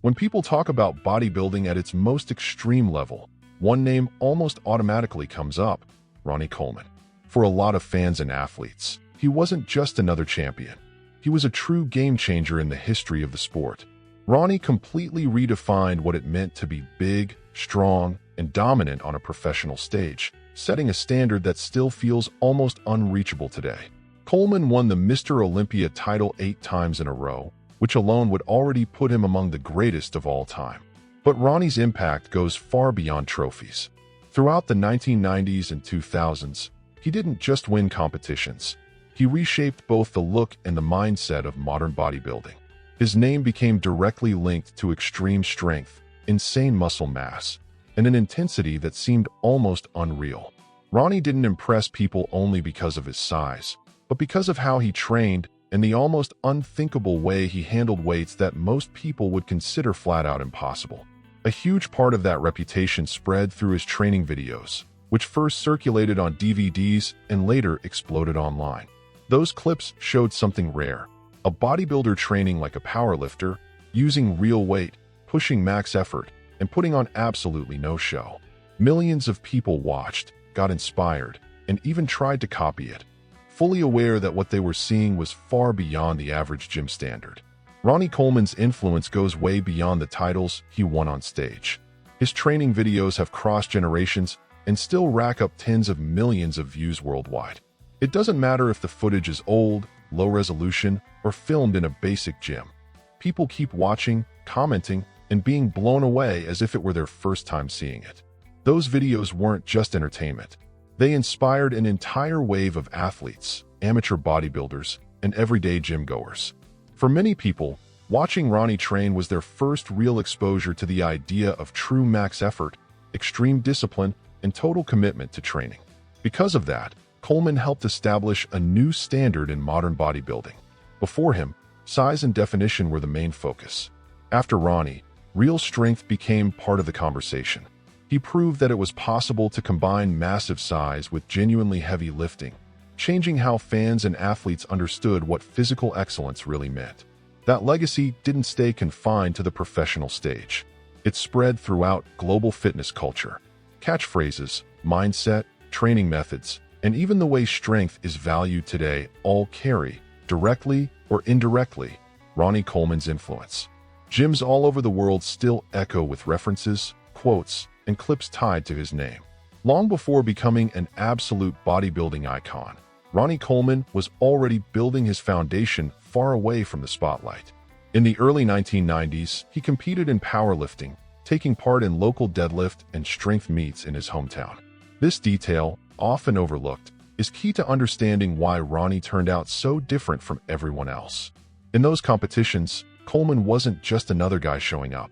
When people talk about bodybuilding at its most extreme level, one name almost automatically comes up: Ronnie Coleman. For a lot of fans and athletes, he wasn't just another champion. He was a true game changer in the history of the sport. Ronnie completely redefined what it meant to be big, strong, and dominant on a professional stage, setting a standard that still feels almost unreachable today. Coleman won the Mr. Olympia title 8 times in a row, which alone would already put him among the greatest of all time. But Ronnie's impact goes far beyond trophies. Throughout the 1990s and 2000s, he didn't just win competitions. He reshaped both the look and the mindset of modern bodybuilding. His name became directly linked to extreme strength, insane muscle mass, and an intensity that seemed almost unreal. Ronnie didn't impress people only because of his size, but because of how he trained and the almost unthinkable way he handled weights that most people would consider flat-out impossible. A huge part of that reputation spread through his training videos, which first circulated on DVDs and later exploded online. Those clips showed something rare: a bodybuilder training like a powerlifter, using real weight, pushing max effort, and putting on absolutely no show. Millions of people watched, got inspired, and even tried to copy it, fully aware that what they were seeing was far beyond the average gym standard. Ronnie Coleman's influence goes way beyond the titles he won on stage. His training videos have crossed generations and still rack up tens of millions of views worldwide. It doesn't matter if the footage is old, low resolution, or filmed in a basic gym. People keep watching, commenting, and being blown away as if it were their first time seeing it. Those videos weren't just entertainment. They inspired an entire wave of athletes, amateur bodybuilders, and everyday gym goers. For many people, watching Ronnie train was their first real exposure to the idea of true max effort, extreme discipline, and total commitment to training. Because of that, Coleman helped establish a new standard in modern bodybuilding. Before him, size and definition were the main focus. After Ronnie, real strength became part of the conversation. He proved that it was possible to combine massive size with genuinely heavy lifting, changing how fans and athletes understood what physical excellence really meant. That legacy didn't stay confined to the professional stage. It spread throughout global fitness culture. Catchphrases, mindset, training methods, and even the way strength is valued today all carry, directly or indirectly, Ronnie Coleman's influence. Gyms all over the world still echo with references, quotes, and clips tied to his name. Long before becoming an absolute bodybuilding icon, Ronnie Coleman was already building his foundation far away from the spotlight. In the early 1990s, he competed in powerlifting, taking part in local deadlift and strength meets in his hometown. This detail, often overlooked, is key to understanding why Ronnie turned out so different from everyone else. In those competitions, Coleman wasn't just another guy showing up.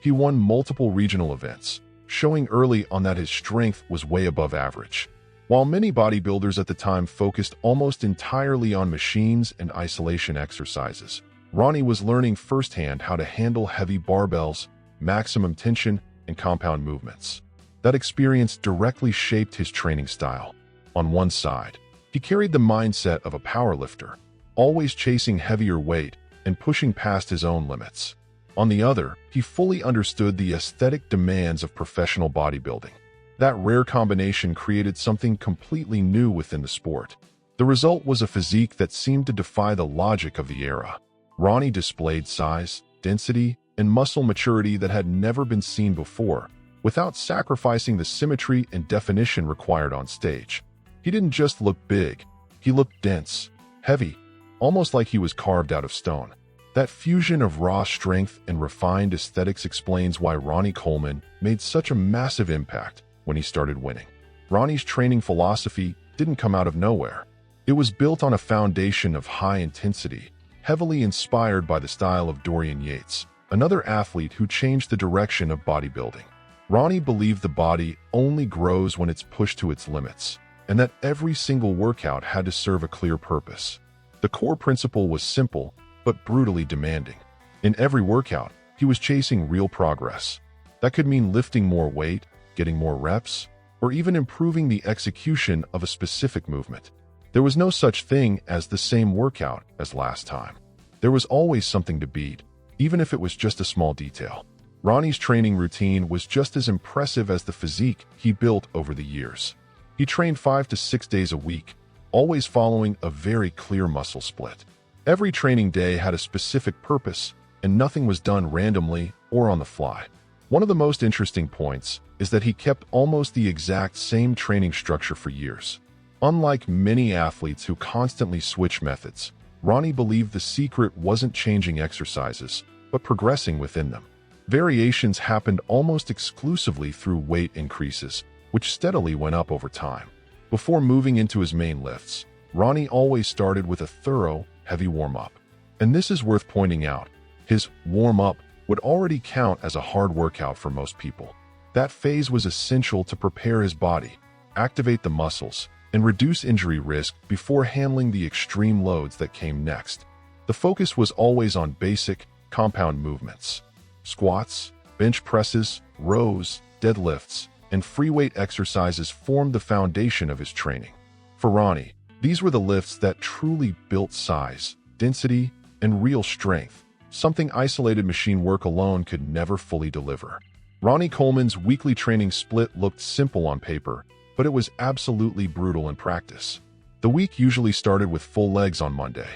He won multiple regional events, showing early on that his strength was way above average. While many bodybuilders at the time focused almost entirely on machines and isolation exercises, Ronnie was learning firsthand how to handle heavy barbells, maximum tension, and compound movements. That experience directly shaped his training style. On one side, he carried the mindset of a powerlifter, always chasing heavier weight and pushing past his own limits. On the other, he fully understood the aesthetic demands of professional bodybuilding. That rare combination created something completely new within the sport. The result was a physique that seemed to defy the logic of the era. Ronnie displayed size, density, and muscle maturity that had never been seen before, without sacrificing the symmetry and definition required on stage. He didn't just look big, he looked dense, heavy, almost like he was carved out of stone. That fusion of raw strength and refined aesthetics explains why Ronnie Coleman made such a massive impact when he started winning. Ronnie's training philosophy didn't come out of nowhere. It was built on a foundation of high intensity, heavily inspired by the style of Dorian Yates, another athlete who changed the direction of bodybuilding. Ronnie believed the body only grows when it's pushed to its limits, and that every single workout had to serve a clear purpose. The core principle was simple, but brutally demanding. In every workout, he was chasing real progress. That could mean lifting more weight, getting more reps, or even improving the execution of a specific movement. There was no such thing as the same workout as last time. There was always something to beat, even if it was just a small detail. Ronnie's training routine was just as impressive as the physique he built over the years. He trained 5 to 6 days a week, always following a very clear muscle split. Every training day had a specific purpose, and nothing was done randomly or on the fly. One of the most interesting points is that he kept almost the exact same training structure for years. Unlike many athletes who constantly switch methods, Ronnie believed the secret wasn't changing exercises, but progressing within them. Variations happened almost exclusively through weight increases, which steadily went up over time. Before moving into his main lifts, Ronnie always started with a thorough, heavy warm-up. And this is worth pointing out. His warm-up would already count as a hard workout for most people. That phase was essential to prepare his body, activate the muscles, and reduce injury risk before handling the extreme loads that came next. The focus was always on basic, compound movements. Squats, bench presses, rows, deadlifts, and free weight exercises formed the foundation of his training. For Ronnie, these were the lifts that truly built size, density, and real strength, something isolated machine work alone could never fully deliver. Ronnie Coleman's weekly training split looked simple on paper, but it was absolutely brutal in practice. The week usually started with full legs on Monday.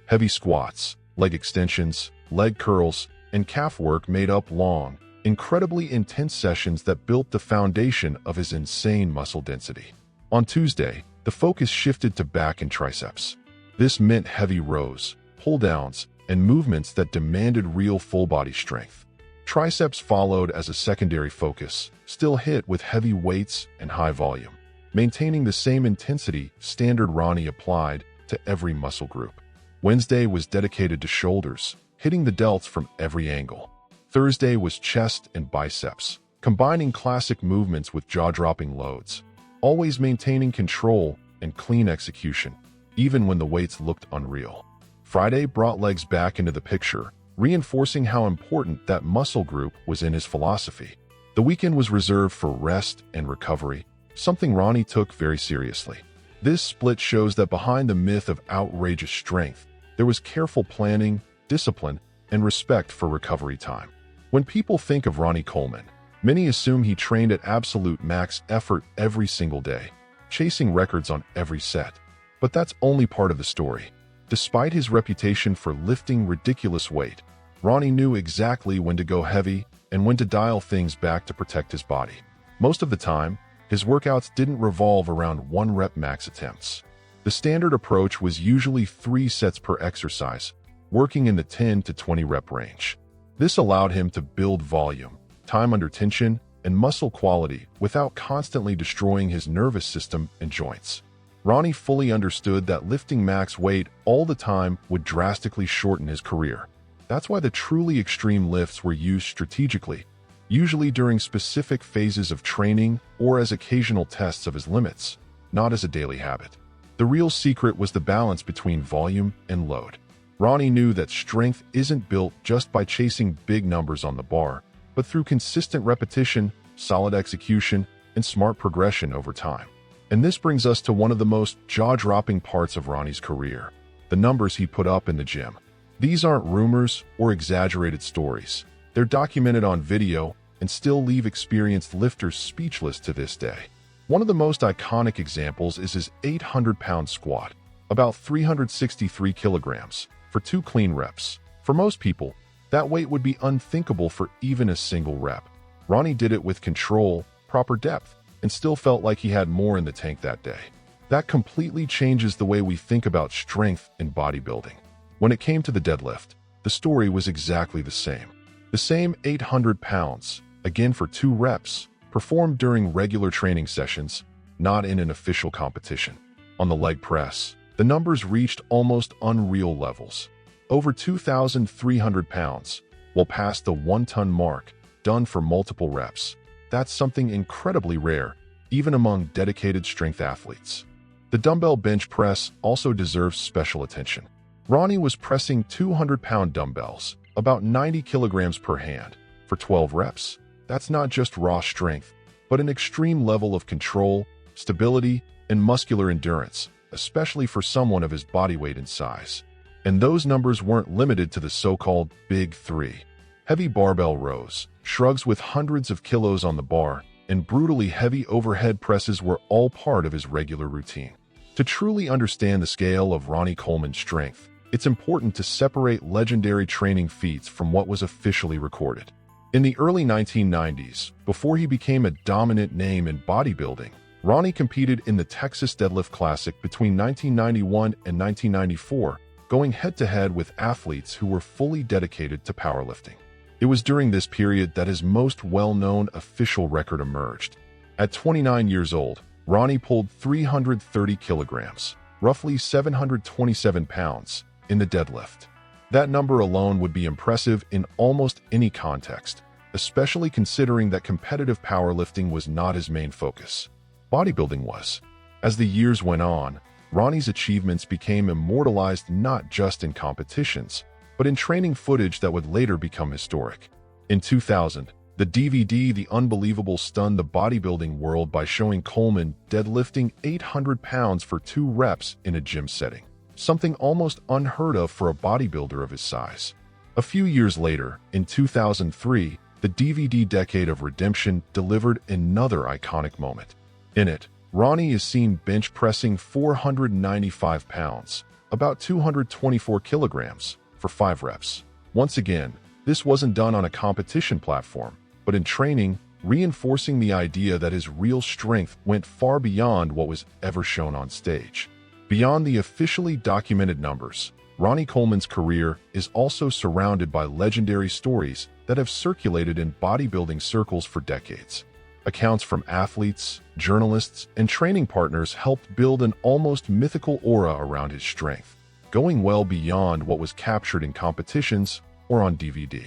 Heavy squats, leg extensions, leg curls, and calf work made up long, incredibly intense sessions that built the foundation of his insane muscle density. On Tuesday, the focus shifted to back and triceps. This meant heavy rows, pull-downs, and movements that demanded real full-body strength. Triceps followed as a secondary focus, still hit with heavy weights and high volume, maintaining the same intensity standard Ronnie applied to every muscle group. Wednesday was dedicated to shoulders, hitting the delts from every angle. Thursday was chest and biceps, combining classic movements with jaw-dropping loads, always maintaining control and clean execution, even when the weights looked unreal. Friday brought legs back into the picture, reinforcing how important that muscle group was in his philosophy. The weekend was reserved for rest and recovery, something Ronnie took very seriously. This split shows that behind the myth of outrageous strength, there was careful planning, discipline, and respect for recovery time. When people think of Ronnie Coleman, many assume he trained at absolute max effort every single day, chasing records on every set. But that's only part of the story. Despite his reputation for lifting ridiculous weight, Ronnie knew exactly when to go heavy and when to dial things back to protect his body. Most of the time, his workouts didn't revolve around 1-rep max attempts. The standard approach was usually 3 sets per exercise, working in the 10 to 20 rep range. This allowed him to build volume, time under tension, and muscle quality without constantly destroying his nervous system and joints. Ronnie fully understood that lifting max weight all the time would drastically shorten his career. That's why the truly extreme lifts were used strategically, usually during specific phases of training or as occasional tests of his limits, not as a daily habit. The real secret was the balance between volume and load. Ronnie knew that strength isn't built just by chasing big numbers on the bar, but through consistent repetition, solid execution, and smart progression over time. And this brings us to one of the most jaw-dropping parts of Ronnie's career, the numbers he put up in the gym. These aren't rumors or exaggerated stories. They're documented on video and still leave experienced lifters speechless to this day. One of the most iconic examples is his 800-pound squat, about 363 kilograms, for 2 clean reps. For most people, that weight would be unthinkable for even a single rep. Ronnie did it with control, proper depth, and still felt like he had more in the tank that day. That completely changes the way we think about strength in bodybuilding. When it came to the deadlift, the story was exactly the same. The same 800 pounds, again for 2 reps, performed during regular training sessions, not in an official competition. On the leg press, the numbers reached almost unreal levels. Over 2,300 pounds, well past the 1-ton mark, done for multiple reps. That's something incredibly rare, even among dedicated strength athletes. The dumbbell bench press also deserves special attention. Ronnie was pressing 200-pound dumbbells, about 90 kilograms per hand, for 12 reps. That's not just raw strength, but an extreme level of control, stability, and muscular endurance, especially for someone of his body weight and size. And those numbers weren't limited to the so-called Big Three. Heavy barbell rows, shrugs with hundreds of kilos on the bar, and brutally heavy overhead presses were all part of his regular routine. To truly understand the scale of Ronnie Coleman's strength, it's important to separate legendary training feats from what was officially recorded. In the early 1990s, before he became a dominant name in bodybuilding, Ronnie competed in the Texas Deadlift Classic between 1991 and 1994, going head-to-head with athletes who were fully dedicated to powerlifting. It was during this period that his most well-known official record emerged. At 29 years old, Ronnie pulled 330 kilograms, roughly 727 pounds, in the deadlift. That number alone would be impressive in almost any context, especially considering that competitive powerlifting was not his main focus. Bodybuilding was. As the years went on, Ronnie's achievements became immortalized not just in competitions, but in training footage that would later become historic. In 2000, the DVD The Unbelievable stunned the bodybuilding world by showing Coleman deadlifting 800 pounds for 2 reps in a gym setting, something almost unheard of for a bodybuilder of his size. A few years later, in 2003, the DVD Decade of Redemption delivered another iconic moment. In it, Ronnie is seen bench pressing 495 pounds, about 224 kilograms, for 5 reps. Once again, this wasn't done on a competition platform, but in training, reinforcing the idea that his real strength went far beyond what was ever shown on stage. Beyond the officially documented numbers, Ronnie Coleman's career is also surrounded by legendary stories that have circulated in bodybuilding circles for decades. Accounts from athletes, journalists, and training partners helped build an almost mythical aura around his strength, going well beyond what was captured in competitions or on DVD.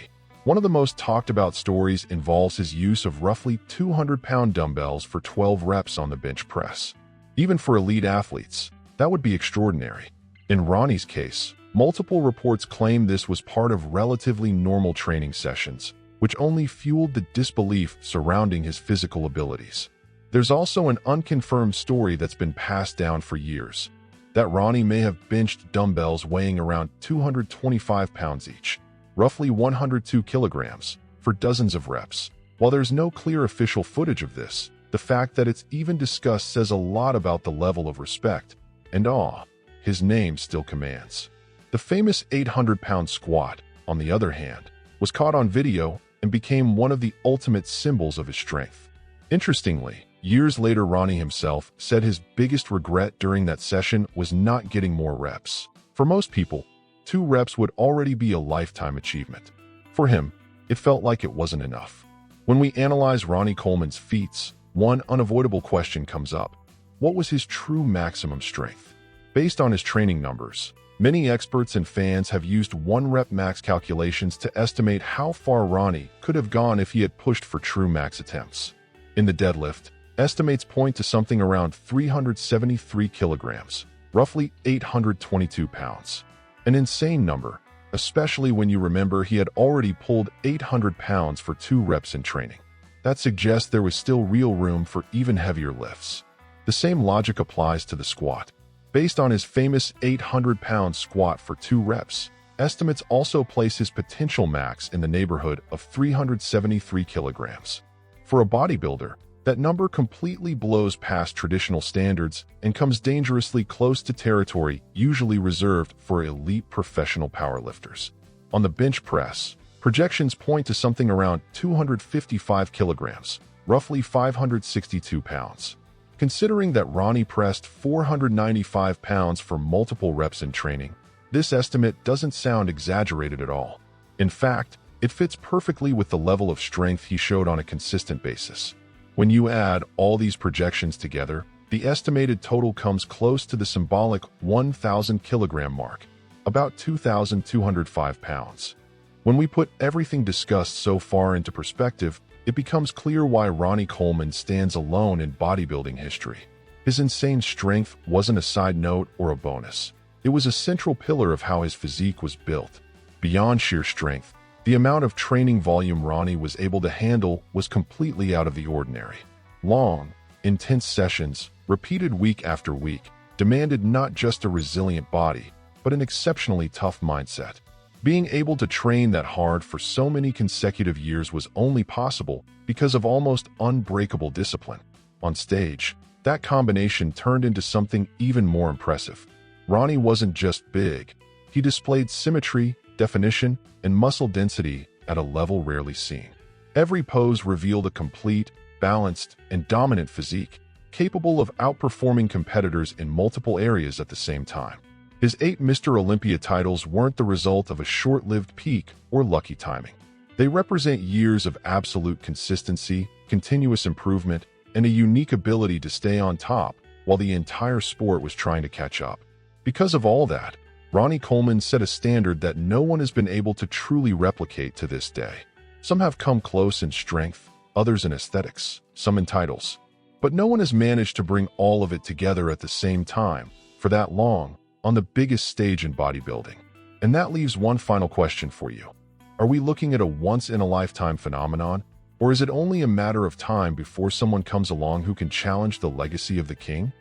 One of the most talked about stories involves his use of roughly 200-pound dumbbells for 12 reps on the bench press. Even for elite athletes, that would be extraordinary. In Ronnie's case, multiple reports claim this was part of relatively normal training sessions, which only fueled the disbelief surrounding his physical abilities. There's also an unconfirmed story that's been passed down for years, that Ronnie may have benched dumbbells weighing around 225 pounds each, roughly 102 kilograms, for dozens of reps. While there's no clear official footage of this, the fact that it's even discussed says a lot about the level of respect and awe his name still commands. The famous 800-pound squat, on the other hand, was caught on video and became one of the ultimate symbols of his strength. Interestingly, years later, Ronnie himself said his biggest regret during that session was not getting more reps. For most people, 2 reps would already be a lifetime achievement. For him, it felt like it wasn't enough. When we analyze Ronnie Coleman's feats, one unavoidable question comes up. What was his true maximum strength? Based on his training numbers, many experts and fans have used 1-rep max calculations to estimate how far Ronnie could have gone if he had pushed for true max attempts. In the deadlift, estimates point to something around 373 kilograms, roughly 822 pounds. An insane number, especially when you remember he had already pulled 800 pounds for 2 reps in training. That suggests there was still real room for even heavier lifts. The same logic applies to the squat. Based on his famous 800-pound squat for 2 reps, estimates also place his potential max in the neighborhood of 373 kilograms. For a bodybuilder, that number completely blows past traditional standards and comes dangerously close to territory usually reserved for elite professional powerlifters. On the bench press, projections point to something around 255 kilograms, roughly 562 pounds. Considering that Ronnie pressed 495 pounds for multiple reps in training, this estimate doesn't sound exaggerated at all. In fact, it fits perfectly with the level of strength he showed on a consistent basis. When you add all these projections together, the estimated total comes close to the symbolic 1,000 kilogram mark, about 2,205 pounds. When we put everything discussed so far into perspective, it becomes clear why Ronnie Coleman stands alone in bodybuilding history. His insane strength wasn't a side note or a bonus. It was a central pillar of how his physique was built. Beyond sheer strength, the amount of training volume Ronnie was able to handle was completely out of the ordinary. Long, intense sessions, repeated week after week, demanded not just a resilient body, but an exceptionally tough mindset. Being able to train that hard for so many consecutive years was only possible because of almost unbreakable discipline. On stage, that combination turned into something even more impressive. Ronnie wasn't just big. He displayed symmetry, definition, and muscle density at a level rarely seen. Every pose revealed a complete, balanced, and dominant physique, capable of outperforming competitors in multiple areas at the same time. His 8 Mr. Olympia titles weren't the result of a short-lived peak or lucky timing. They represent years of absolute consistency, continuous improvement, and a unique ability to stay on top while the entire sport was trying to catch up. Because of all that, Ronnie Coleman set a standard that no one has been able to truly replicate to this day. Some have come close in strength, others in aesthetics, some in titles. But no one has managed to bring all of it together at the same time, for that long, on the biggest stage in bodybuilding. And that leaves one final question for you. Are we looking at a once-in-a-lifetime phenomenon, or is it only a matter of time before someone comes along who can challenge the legacy of the king?